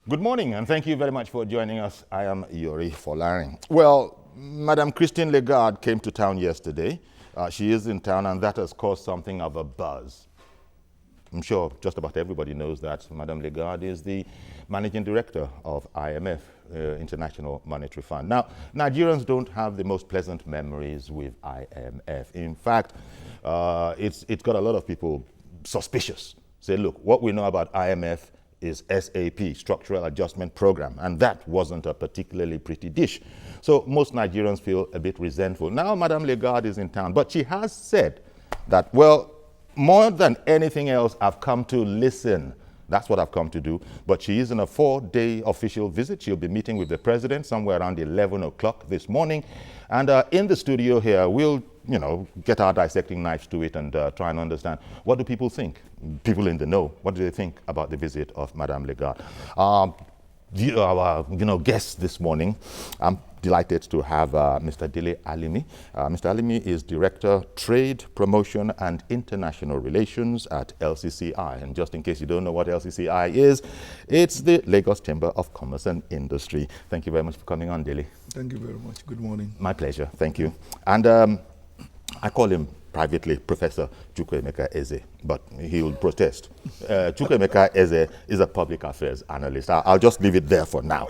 Good morning, and thank you very much for joining us. I am Yori Folarin. Well, Madam Christine Lagarde came to town yesterday. She is in town, and that has caused something of a buzz. I'm sure just about everybody knows that Madam Lagarde is the managing director of IMF, International Monetary Fund. Now, Nigerians don't have the most pleasant memories with IMF. In fact, it's got a lot of people suspicious. Say, look, what we know about IMF is SAP, Structural Adjustment Program, and that wasn't a particularly pretty dish. So most Nigerians feel a bit resentful. Now Madam Lagarde is in town, but she has said that, well, more than anything else, I've come to listen. That's what I've come to do. But she is in a 4-day official visit. She'll be meeting with the president somewhere around 11 o'clock this morning. And in the studio here, we'll get our dissecting knives to it and try and understand, what do people think? People in the know, what do they think about the visit of Madame Lagarde? Our guests this morning, I'm delighted to have Mr. Dele Alimi. Mr. Alimi is Director, Trade, Promotion and International Relations at LCCI. And just in case you don't know what LCCI is, it's the Lagos Chamber of Commerce and Industry. Thank you very much for coming on, Dele. Thank you very much. Good morning. My pleasure. Thank you. And I call him privately Professor Chukwuemeka Eze, but he will protest. Chukwuemeka Eze is a public affairs analyst. I'll just leave it there for now.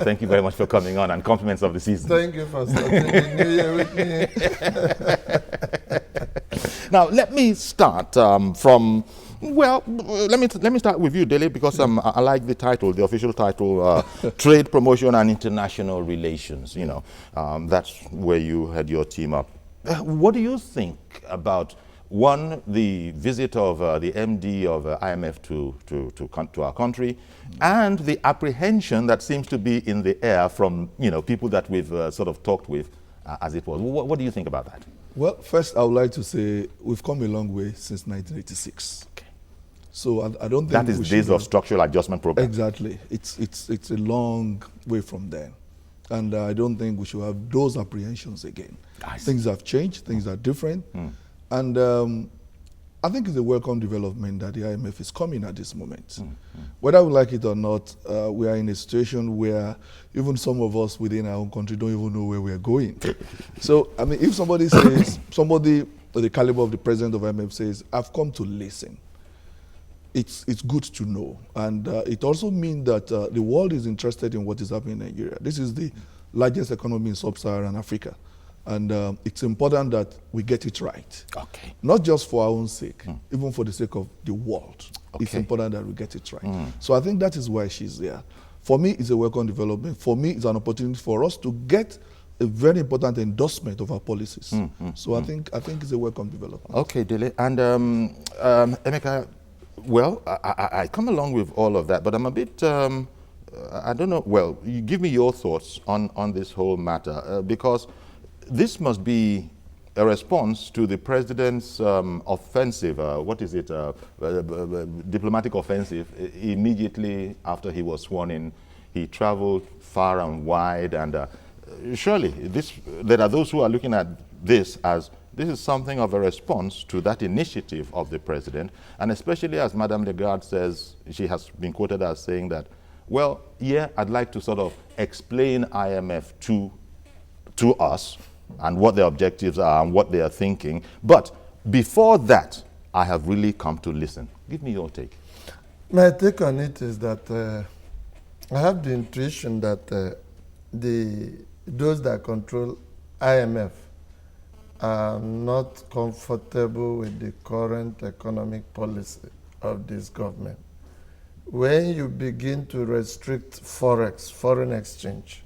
Thank you very much for coming on, and compliments of the season. Thank you for starting the new year with me. Now, let me start let me start with you, Dele, because I like the title, the official title, Trade, Promotion and International Relations. That's where you had your team up. What do you think about, one, the visit of the MD of IMF to our country, and the apprehension that seems to be in the air from people that we've sort of talked with, as it was? What do you think about that? Well, first, I would like to say we've come a long way since 1986. Okay. So I don't think that is days of structural adjustment program. Exactly. It's a long way from then. And I don't think we should have those apprehensions again. Things have changed, things are different. And I think it's a welcome development that the IMF is coming at this moment. Whether we like it or not, we are in a situation where even some of us within our own country don't even know where we are going. So, I mean, if somebody says, somebody at the caliber of the president of IMF says, I've come to listen, it's good to know. And it also means that the world is interested in what is happening in Nigeria. This is the largest economy in sub-Saharan Africa. And it's important that we get it right. Okay. Not just for our own sake, even for the sake of the world. Okay. It's important that we get it right. So I think that is why she's there. For me, it's a welcome development. For me, it's an opportunity for us to get a very important endorsement of our policies. So I think it's a welcome development. Okay, Dele. And Emeka, well, I come along with all of that, but I'm a bit, I don't know, well, you give me your thoughts on this whole matter, because this must be a response to the president's offensive, diplomatic offensive, immediately after he was sworn in. He traveled far and wide, and surely there are those who are looking at this as this is something of a response to that initiative of the president, and especially as Madame Lagarde says, she has been quoted as saying that, well, yeah, I'd like to sort of explain IMF to us and what their objectives are and what they are thinking. But before that, I have really come to listen. Give me your take. My take on it is that I have the intuition that those that control IMF are not comfortable with the current economic policy of this government. When you begin to restrict forex, foreign exchange,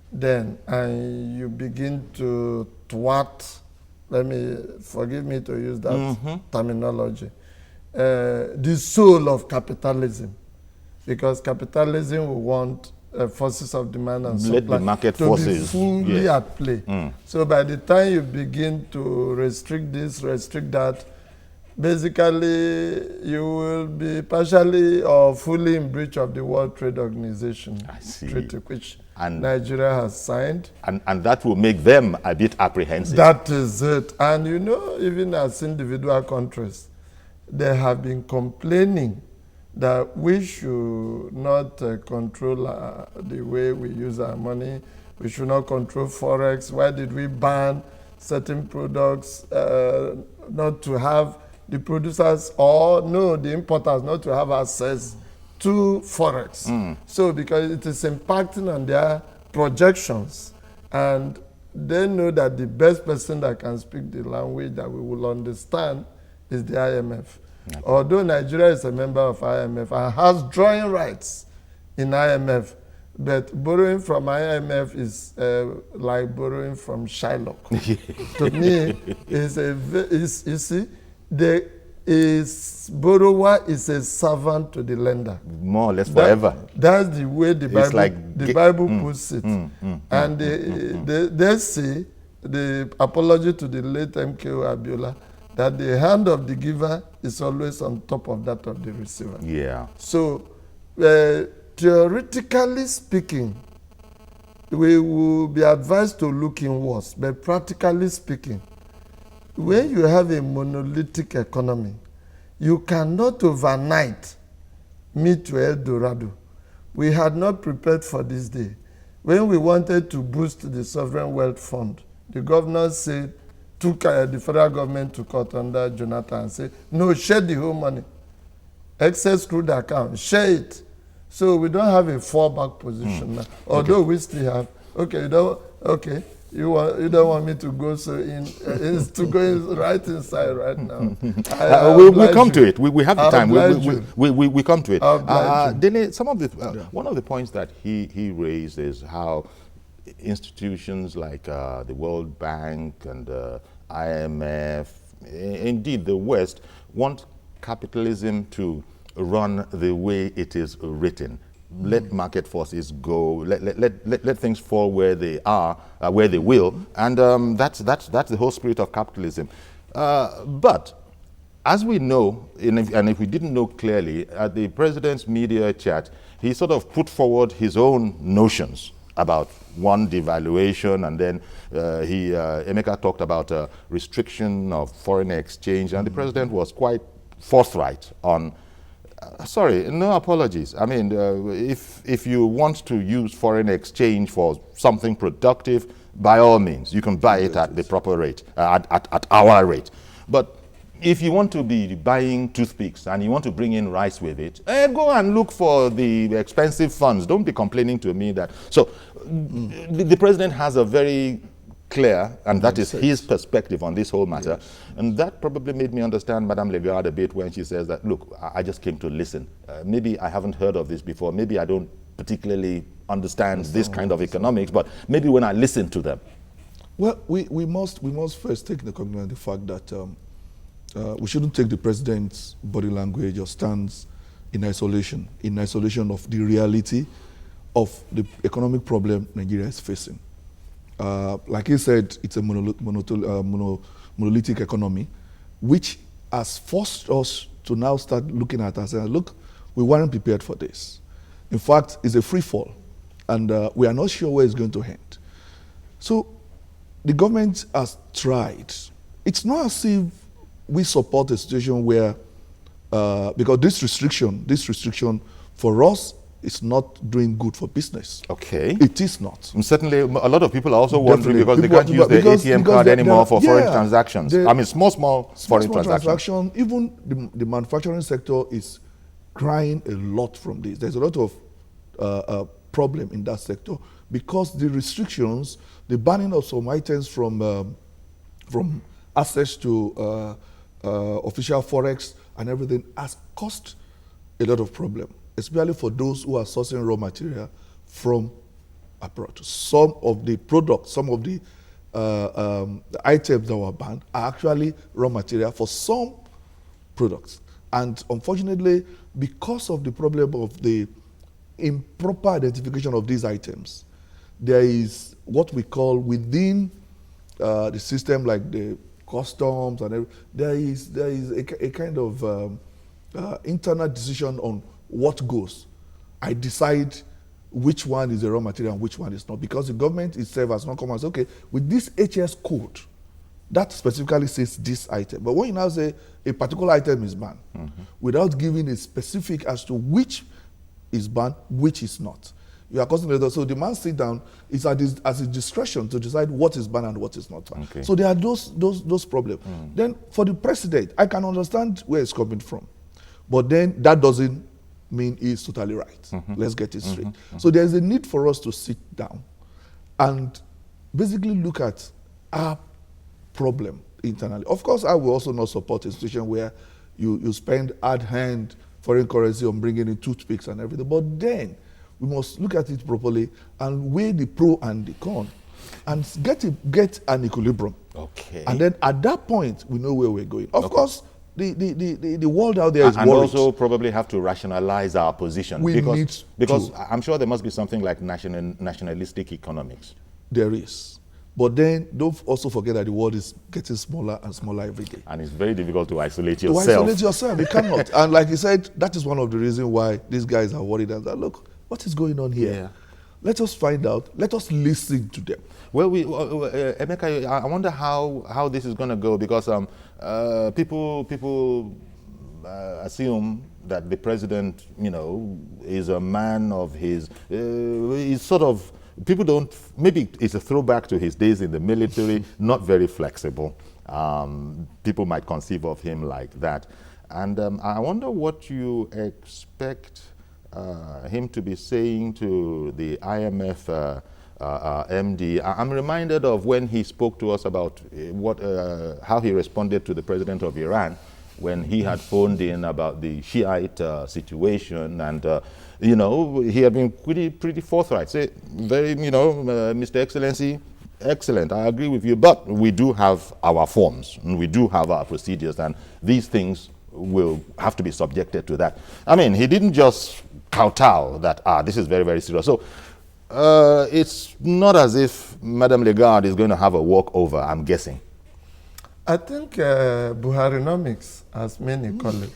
then and you begin to thwart, forgive me to use that terminology, the soul of capitalism, because capitalism will want forces of demand and supply the market to forces be fully at play. So by the time you begin to restrict this, restrict that, basically you will be partially or fully in breach of the World Trade Organization treaty, which Nigeria has signed. And that will make them a bit apprehensive. That is it. And even as individual countries, they have been complaining that we should not control the way we use our money. We should not control Forex. Why did we ban certain products not to have the producers or no, the importers not to have access to Forex? So because it is impacting on their projections, and they know that the best person that can speak the language that we will understand is the IMF. Okay. Although Nigeria is a member of IMF and has drawing rights in IMF, but borrowing from IMF is like borrowing from Shylock. To me, you see, borrower is a servant to the lender. More or less forever. That's the way the Bible, like puts it. And they say, the apology to the late MKO Abiola, that the hand of the giver is always on top of that of the receiver. Yeah. So, theoretically speaking, we will be advised to look inwards, but practically speaking, when you have a monolithic economy, you cannot overnight meet to El Dorado. We had not prepared for this day. When we wanted to boost the Sovereign Wealth Fund, the governor said, took the federal government to court under Jonathan and said, no, share the whole money. Excess crude account, share it. So we don't have a fallback position now. Although we still have, you don't want me to go so in, to go in right inside right now. We'll come to it. We have the time. We come to it. Dene, some of the one of the points that he raised is how institutions like the World Bank and IMF, indeed the West, want capitalism to run the way it is written. Let market forces go. Let things fall where they are, where they will, and that's the whole spirit of capitalism. But as we know, and if we didn't know clearly, at the president's media chat, he sort of put forward his own notions about one, devaluation, and then Emeka talked about restriction of foreign exchange, and the president was quite forthright on. Sorry, no apologies. I mean, if you want to use foreign exchange for something productive, by all means, you can buy it at the proper rate, at our rate. But if you want to be buying toothpicks and you want to bring in rice with it, go and look for the expensive funds. Don't be complaining to me that. So the president has a very clear, and that is his perspective on this whole matter. Yes. And that probably made me understand Madame Lagarde a bit when she says that, look, I just came to listen. Maybe I haven't heard of this before. Maybe I don't particularly understand this kind of economics, but maybe when I listen to them. Well, we must first take the cognizance of the fact that we shouldn't take the president's body language or stance in isolation of the reality of the economic problem Nigeria is facing. Like he said, it's a monolithic economy, which has forced us to now start looking at us and look, we weren't prepared for this. In fact, it's a free fall, and we are not sure where it's going to end. So the government has tried. It's not as if we support a situation where, because this restriction for us, it's not doing good for business. Okay. It is not. And certainly, a lot of people are also wondering because they can't use the ATM card anymore for foreign transactions. I mean, small foreign transactions. Even the manufacturing sector is crying a lot from this. There's a lot of problem in that sector because the restrictions, the banning of some items from access to official forex and everything has caused a lot of problem, especially for those who are sourcing raw material from abroad. Some of the products, some of the items that were banned are actually raw material for some products. And unfortunately, because of the problem of the improper identification of these items, there is what we call within the system, like the customs and everything, there is a kind of internal decision on what goes. I decide which one is a raw material and which one is not, because the government itself has not come and said, okay, with this HS code, that specifically says this item. But when you now say a particular item is banned, without giving a specific as to which is banned, which is not, you are causing the so the man sit down, it's at his discretion to decide what is banned and what is not banned. Okay. So there are those problems. Then for the president, I can understand where it's coming from, but then that doesn't mean he's totally right. Let's get it straight. So there's a need for us to sit down and basically look at our problem internally. Of course, I will also not support a situation where you spend hard hand foreign currency on bringing in toothpicks and everything, but then we must look at it properly and weigh the pro and the con and get an equilibrium. Okay. And then at that point, we know where we're going. Of course, the world out there is and worried. also probably have to rationalize our position. We need because to. I'm sure there must be something like nationalistic economics. There is. But then don't also forget that the world is getting smaller and smaller every day. And it's very difficult to isolate yourself. To isolate yourself, you cannot. And like you said, that is one of the reasons why these guys are worried and that, look, what is going on here? Yeah. Let us find out. Let us listen to them. Well, Emeka, I wonder how this is going to go, because people assume that the president, is a man of his. He's sort of, people don't. Maybe it's a throwback to his days in the military. Not very flexible. People might conceive of him like that, and I wonder what you expect him to be saying to the IMF MD. I'm reminded of when he spoke to us about how he responded to the president of Iran when he had phoned in about the Shiite situation, and he had been pretty forthright. Say, Mr. Excellency, excellent, I agree with you, but we do have our forms, and we do have our procedures, and these things will have to be subjected to that. I mean, he didn't just kowtow that, this is very, very serious. So it's not as if Madame Lagarde is going to have a walkover, I'm guessing. I think Buharinomics, as many call it,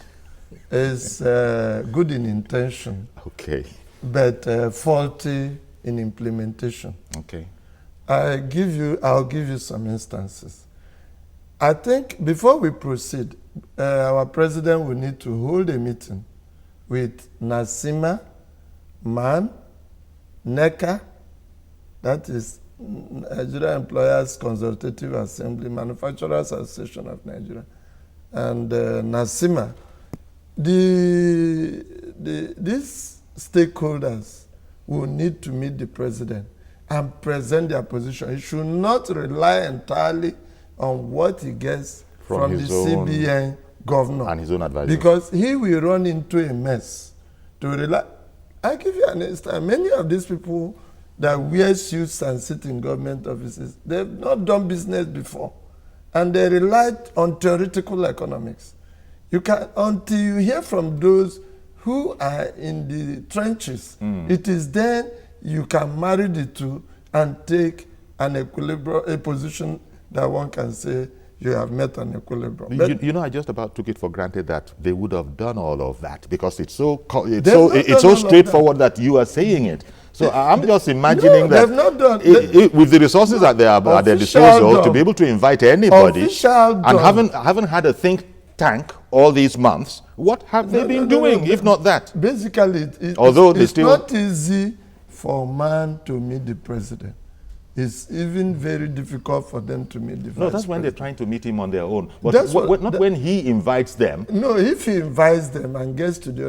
is good in intention, Okay. but faulty in implementation. Okay. I'll give you some instances. I think before we proceed, our president will need to hold a meeting with NASIMA, MAN, NECA, that is Nigeria Employers Consultative Assembly, Manufacturers Association of Nigeria, and NASIMA. These stakeholders will need to meet the president and present their position. He should not rely entirely on what he gets from the CBN governor and his own advisors, because he will run into a mess. I give you an instance. Many of these people that wear suits and sit in government offices, they've not done business before, and they relied on theoretical economics. Until you hear from those who are in the trenches, it is then you can marry the two and take an equilibrium, a position that one can say you have met an equilibrium. I just about took it for granted that they would have done all of that, because it's so straightforward that you are saying it. So I'm just imagining that they've not done, with the resources at their disposal, to be able to invite anybody, and haven't had a think tank all these months, what have they been doing if not that? Basically, it's not easy for man to meet the president. It's even very difficult for them to meet the vice No, that's when president. they're trying to meet him on their own. But not when he invites them. No, if he invites them and gets the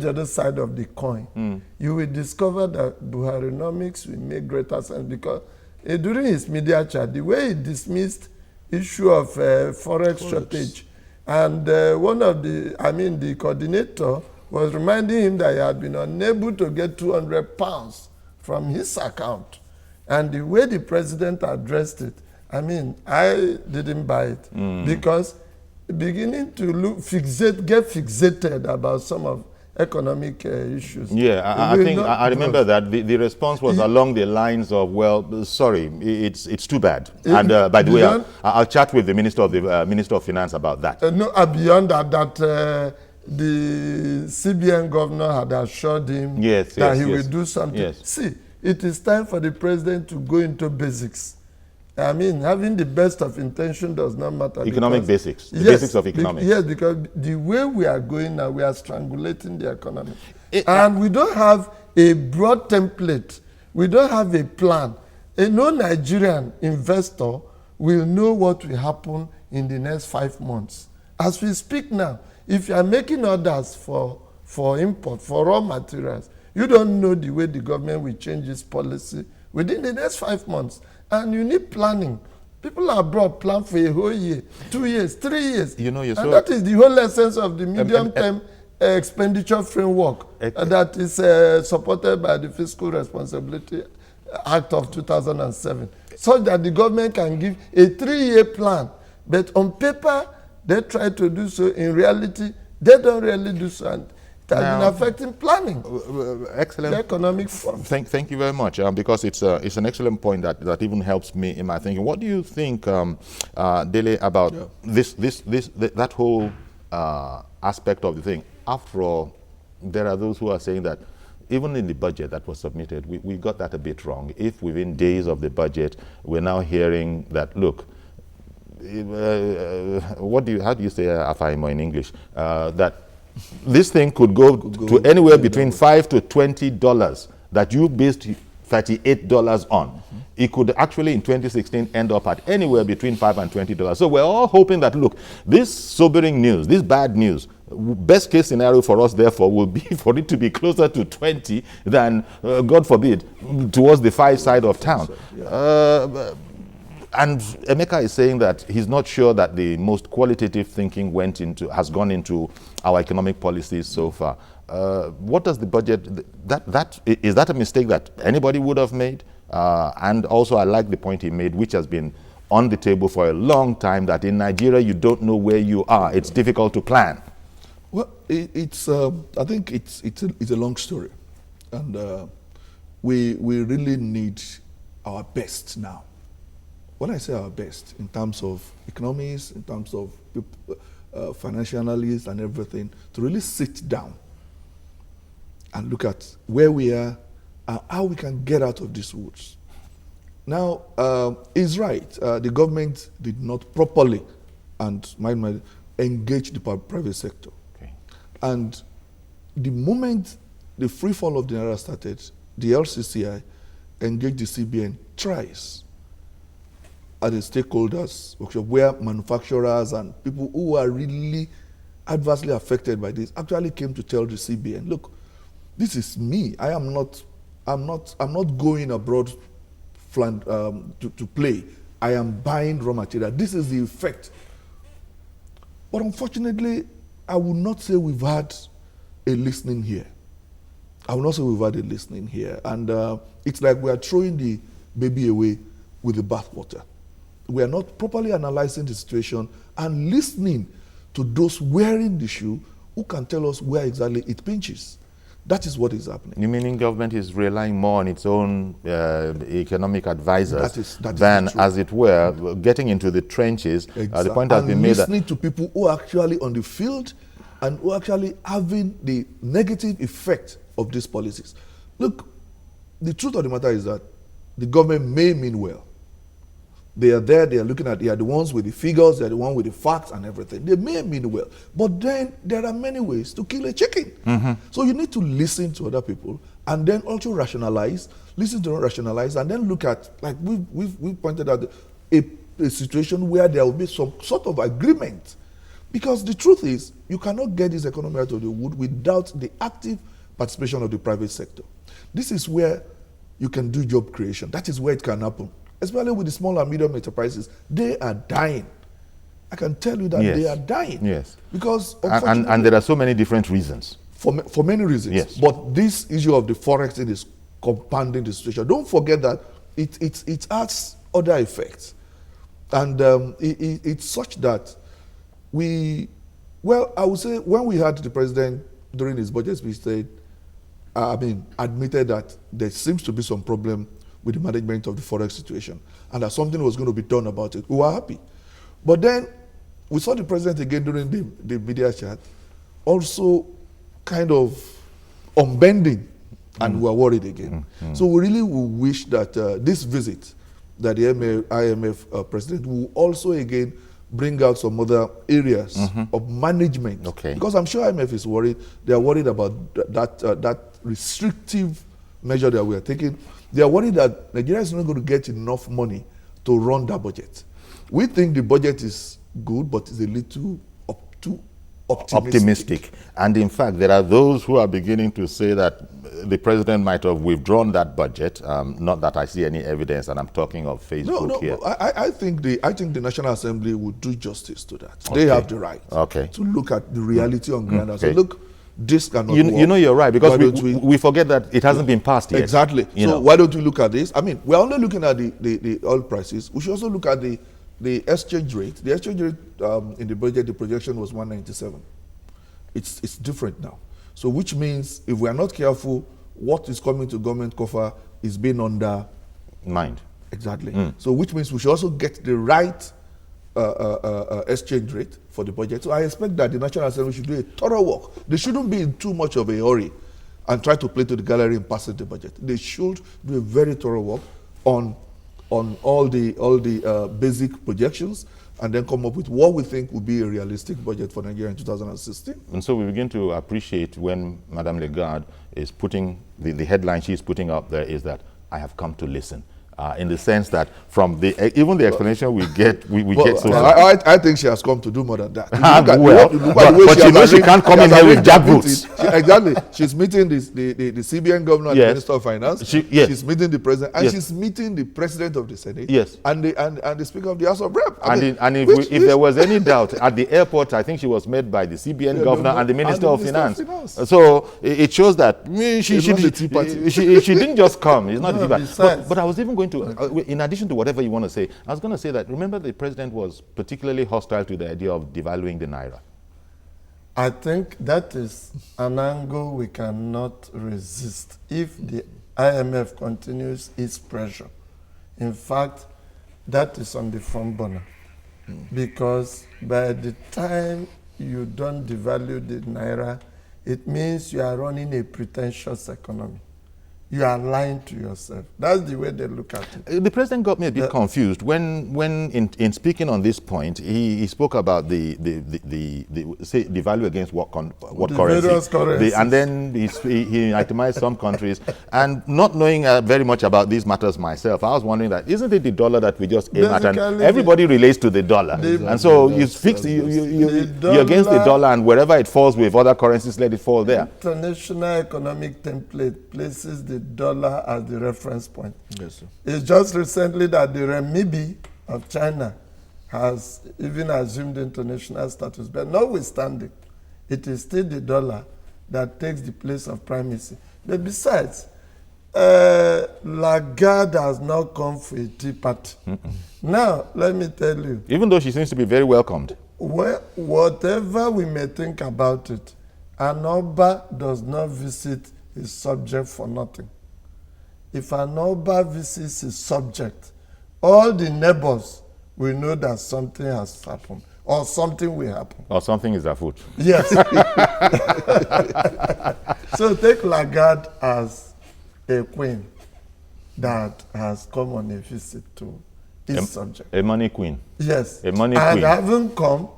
other side of the coin, you will discover that Buharinomics will make greater sense, because during his media chat, the way he dismissed issue of forex shortage, and the coordinator was reminding him that he had been unable to get £200 from his account. And the way the president addressed it, I didn't buy it, because beginning to get fixated about some of economic issues. Yeah, I remember that the response was along the lines of, well, sorry, it's too bad. And by the way, I'll chat with the Minister of Finance about that. Beyond that the CBN governor had assured him that he will do something. Yes. See, it is time for the president to go into basics. I mean, having the best of intention does not matter. Economic because- basics, the basics of economics. Yes, because the way we are going now, we are strangulating the economy. Ah. And we don't have a broad template. We don't have a plan. No Nigerian investor will know what will happen in the next 5 months. As we speak now, if you are making orders for import, for raw materials, you don't know the way the government will change its policy within the next 5 months. And you need planning. People abroad plan for a whole year, 2 years, 3 years. You know, and that is the whole essence of the medium-term expenditure framework that is supported by the Fiscal Responsibility Act of 2007, so that the government can give a 3-year plan. But on paper, they try to do so. In reality, they don't really do so. And it has been affecting planning. Excellent. The economic form. Thank you very much, because it's an excellent point that even helps me in my thinking. What do you think, Dele, about that whole aspect of the thing? After all, there are those who are saying that even in the budget that was submitted, we got that a bit wrong. If within days of the budget, we're now hearing that, look, how do you say Afaimo in English? That this thing could go to anywhere between $5 to $20 that you based $38 on. Mm-hmm. It could actually in 2016 end up at anywhere between $5 and $20. So we're all hoping that, look, this sobering news, this bad news, best case scenario for us, therefore, will be for it to be closer to 20 than, God forbid, towards the 5 side of town. And Emeka is saying that he's not sure that the most qualitative thinking has gone into our economic policies so far. What does the budget, is that a mistake that anybody would have made? And also I like the point he made, which has been on the table for a long time, that in Nigeria you don't know where you are. It's difficult to plan. Well, I think it's a long story. And we really need our best now. When I say our best, in terms of economics, in terms of financial analysis and everything, to really sit down and look at where we are and how we can get out of these woods. Now, he's right. The government did not properly engage the private sector. Okay. And the moment the free fall of the Naira started, the LCCI engaged the CBN thrice at the stakeholders workshop, where manufacturers and people who are really adversely affected by this actually came to tell the CBN, look, this is me. I'm not going abroad to play. I am buying raw material. This is the effect. But unfortunately, I would not say we've had a listening here. And it's like we are throwing the baby away with the bathwater. We are not properly analyzing the situation and listening to those wearing the shoe who can tell us where exactly it pinches. That is what is happening. You meaning government is relying more on its own economic advisors that than, as it were, getting into the trenches. Exactly. The point has been made listening to people who are actually on the field and who are actually having the negative effect of these policies. Look, the truth of the matter is that the government may mean well. They are there, they are looking at, they are the ones with the figures, they are the ones with the facts and everything. They may mean well, but then there are many ways to kill a chicken. Mm-hmm. So you need to listen to other people and then also rationalize, listen to them rationalize, and then look at, like we've pointed out, a situation where there will be some sort of agreement. Because the truth is, you cannot get this economy out of the wood without the active participation of the private sector. This is where you can do job creation. That is where it can happen. Especially with the small and medium enterprises, they are dying. I can tell you that they are dying. Yes. Because and there are so many different reasons. For many reasons. Yes. But this issue of the forex thing is compounding the situation. Don't forget that it has other effects. And it's such that I would say when we had the president during his budget speech admitted that there seems to be some problem with the management of the forex situation, and that something was going to be done about it. We were happy. But then we saw the president again during the media chat, also kind of unbending, and we were worried again. So we really wish that this visit that the IMF president will also again bring out some other areas of management. Okay. Because I'm sure IMF is worried. They are worried about that restrictive measure that we are taking. They are worried that Nigeria is not going to get enough money to run that budget. We think the budget is good, but it's a little too optimistic. And in fact, there are those who are beginning to say that the president might have withdrawn that budget. Not that I see any evidence, and I'm talking of Facebook here. I think the National Assembly would do justice to that. They have the right to look at the reality on ground and say, look, this cannot work. You know, you're right, because we forget that it hasn't been passed yet. Exactly. So why don't we look at this? I mean, we're only looking at the oil prices. We should also look at the exchange rate. The exchange rate in the budget, the projection was 197. It's different now. So which means if we are not careful, what is coming to government coffer is being undermined. Exactly. So which means we should also get the right exchange rate for the budget. So I expect that the National Assembly should do a thorough work. They shouldn't be in too much of a hurry and try to play to the gallery and pass the budget. They should do a very thorough work on all the basic projections, and then come up with what we think would be a realistic budget for Nigeria in 2016. And so we begin to appreciate when Madame Lagarde is putting, the headline she's putting up there is that I have come to listen. In the sense that from even the explanation we get, we get so far. I think she has come to do more than that. But you know she can't come in here with jackboots. Exactly. She's meeting the CBN governor and the Minister of Finance. She's meeting the president, and she's meeting the president of the Senate. Yes. And the Speaker of the House of Rep. If there was any doubt at the airport, I think she was met by the CBN governor and the Minister of Finance. So it shows that she didn't just come. It's not the tea party. But I was even going to, in addition to whatever you want to say, I was going to say that, remember, the president was particularly hostile to the idea of devaluing the naira. I think that is an angle we cannot resist if the IMF continues its pressure. In fact, that is on the front burner. Because by the time you don't devalue the naira, it means you are running a pretentious economy. You are lying to yourself. That's the way they look at it. The president got me a bit confused when in speaking on this point, he spoke about the value against what currency, various currencies. And then he itemized some countries. And not knowing very much about these matters myself, I was wondering that isn't it the dollar that we just aim at, and everybody relates to the dollar, and so you're against the dollar, and wherever it falls with other currencies, let it fall there. International economic template places the dollar as the reference point. Yes, sir. It's just recently that the renminbi of China has even assumed international status, but notwithstanding, it is still the dollar that takes the place of primacy. But besides, Lagarde has now come for a tea party. Now, let me tell you. Even though she seems to be very welcomed. Well, whatever we may think about it, an Oba does not visit his subject for nothing. If an Oba visits his subject, all the neighbors will know that something has happened, or something will happen. Or something is afoot. Yes. So take Lagarde as a queen that has come on a visit to his subject. A money queen. Yes. A money queen. And having come,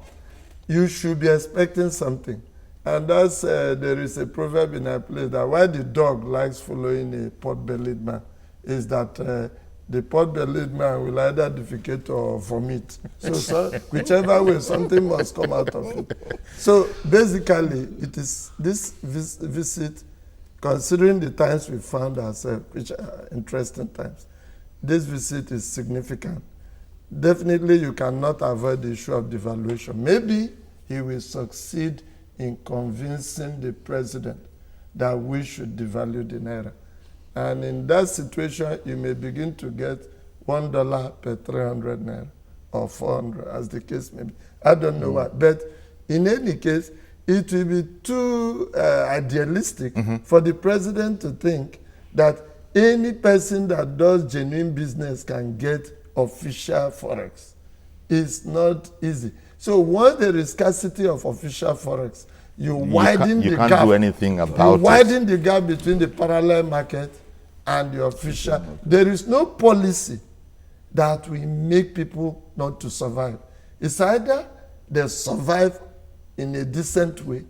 you should be expecting something. And that's, there is a proverb in our place that why the dog likes following a pot-bellied man is that the pot-bellied man will either defecate or vomit. So whichever way, something must come out of it. So basically, it is this visit, considering the times we found ourselves, which are interesting times, this visit is significant. Definitely, you cannot avoid the issue of devaluation. Maybe he will succeed in convincing the president that we should devalue the naira. And in that situation, you may begin to get $1 per 300 naira or 400, as the case may be. I don't know what. But in any case, it will be too idealistic for the president to think that any person that does genuine business can get official forex. It's not easy. So once there is scarcity of official forex, you widen the gap. You can't do anything about it. You widen the gap between the parallel market and the official. There is no policy that will make people not to survive. It's either they survive in a decent way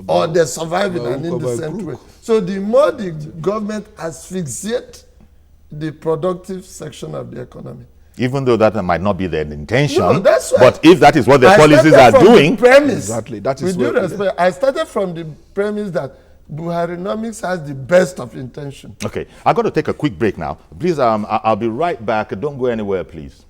or they survive in an indecent way. So the more the government asphyxiates the productive section of the economy. Even though that might not be their intention, No, that's why but if that is what their policies are doing, exactly, that is with due respect, I started from the premise that Buharinomics has the best of intention. Okay, I've got to take a quick break now. Please, I'll be right back. Don't go anywhere, please.